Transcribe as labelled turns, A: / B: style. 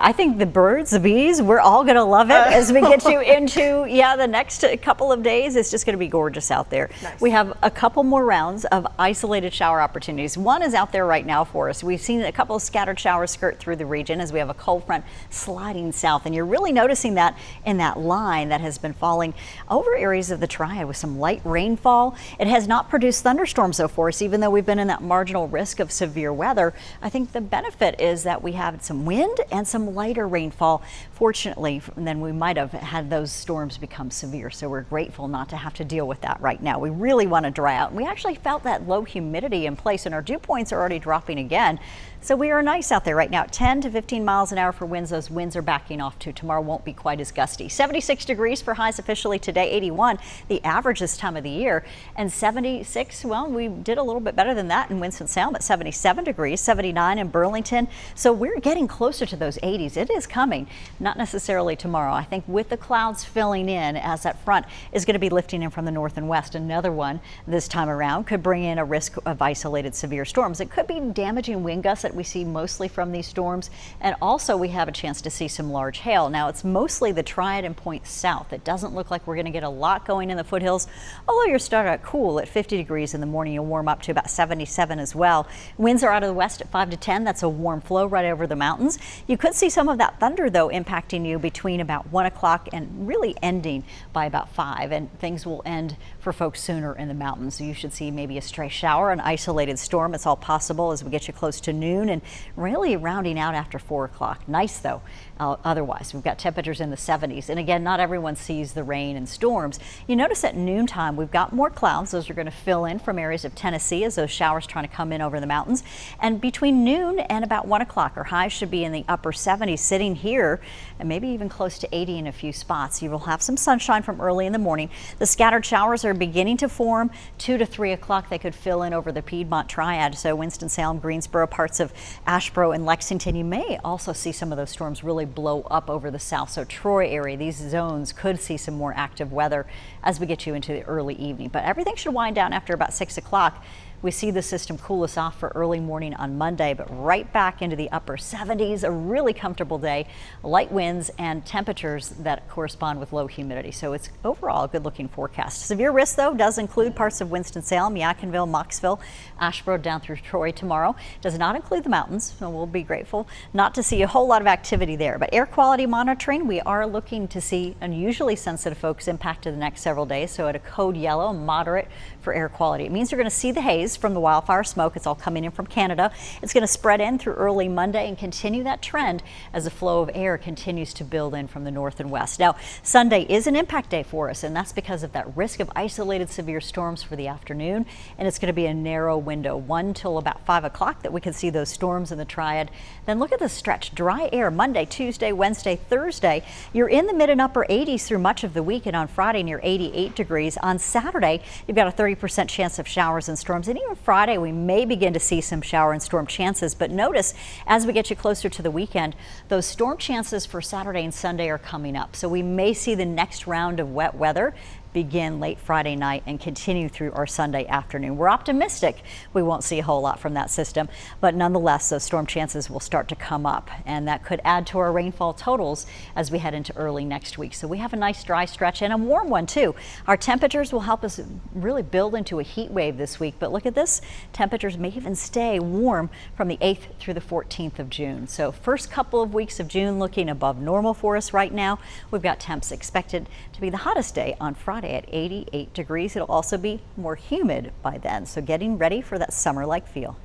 A: I think the birds, the bees, we're all going to love it as we get you into, the next couple of days. It's just going to be gorgeous out there.
B: Nice.
A: We have a couple more rounds of isolated shower opportunities. One is out there right now for us. We've seen a couple of scattered showers skirt through the region as we have a cold front sliding south. And you're really noticing that in that line that has been falling over areas of the Triad with some light rainfall. It has not produced thunderstorms though for us, even though we've been in that marginal risk of severe weather. I think the benefit is that we have some wind and some lighter rainfall. Fortunately, then we might have had those storms become severe. So we're grateful not to have to deal with that right now. We really want to dry out. And we actually felt that low humidity in place, and our dew points are already dropping again. So we are nice out there right now, 10 to 15 miles an hour for winds. Those winds are backing off too. Tomorrow won't be quite as gusty. 76 degrees for highs officially today, 81 the average this time of the year, and 76, well, we did a little bit better than that in Winston-Salem at 77 degrees, 79 in Burlington. So we're getting closer to those 80s. It is coming, not necessarily tomorrow. I think with the clouds filling in as that front is going to be lifting in from the north and west, another one this time around could bring in a risk of isolated severe storms. It could be damaging wind gusts that we see mostly from these storms, and also we have a chance to see some large hail. Now it's mostly the Triad and points south. It doesn't look like we're going to get a lot going in the foothills, although you're starting out cool at 50 degrees in the morning. You'll warm up to about 77 as well. Winds are out of the west at 5 to 10. That's a warm flow right over the mountains. You could see some of that thunder though impacting you between about 1 o'clock and really ending by about 5, and things will end for folks sooner in the mountains. So you should see maybe a stray shower, an isolated storm. It's all possible as we get you close to noon, and really rounding out after 4 o'clock. Nice though. Otherwise, we've got temperatures in the 70s. And again, not everyone sees the rain and storms. You notice at noontime, we've got more clouds. Those are going to fill in from areas of Tennessee as those showers trying to come in over the mountains. And between noon and about 1 o'clock, our highs should be in the upper 70s sitting here, and maybe even close to 80 in a few spots. You will have some sunshine from early in the morning. The scattered showers are beginning to form. 2 to 3 o'clock, they could fill in over the Piedmont Triad. So Winston-Salem, Greensboro, parts of Asheboro and Lexington. You may also see some of those storms really blow up over the south. So Troy area, these zones could see some more active weather as we get you into the early evening. But everything should wind down after about 6 o'clock. We see the system cool us off for early morning on Monday, but right back into the upper 70s, a really comfortable day, light winds and temperatures that correspond with low humidity. So it's overall a good looking forecast. Severe risk though does include parts of Winston-Salem, Yadkinville, Mocksville, Asheboro down through Troy tomorrow. Does not include the mountains, so we'll be grateful not to see a whole lot of activity there. But air quality monitoring, we are looking to see unusually sensitive folks impacted the next several days. So at a code yellow, moderate for air quality. It means you're going to see the haze from the wildfire smoke. It's all coming in from Canada. It's going to spread in through early Monday and continue that trend as the flow of air continues to build in from the north and west. Now, Sunday is an impact day for us, and that's because of that risk of isolated severe storms for the afternoon. And it's going to be a narrow window, 1 till about 5 o'clock, that we can see those storms in the Triad. Then look at the stretch. Dry air Monday, Tuesday, Wednesday, Thursday. You're in the mid and upper 80s through much of the week, and on Friday near 88 degrees. On Saturday, you've got a 30% chance of showers and storms. And even Friday, we may begin to see some shower and storm chances. But notice, as we get you closer to the weekend, those storm chances for Saturday and Sunday are coming up. So we may see the next round of wet weather begin late Friday night and continue through our Sunday afternoon. We're optimistic we won't see a whole lot from that system, but nonetheless, those storm chances will start to come up, and that could add to our rainfall totals as we head into early next week. So we have a nice dry stretch and a warm one too. Our temperatures will help us really build into a heat wave this week, but look at this. Temperatures may even stay warm from the 8th through the 14th of June. So first couple of weeks of June looking above normal for us right now. We've got temps expected to be the hottest day on Friday at 88 degrees. It'll also be more humid by then, so getting ready for that summer-like feel.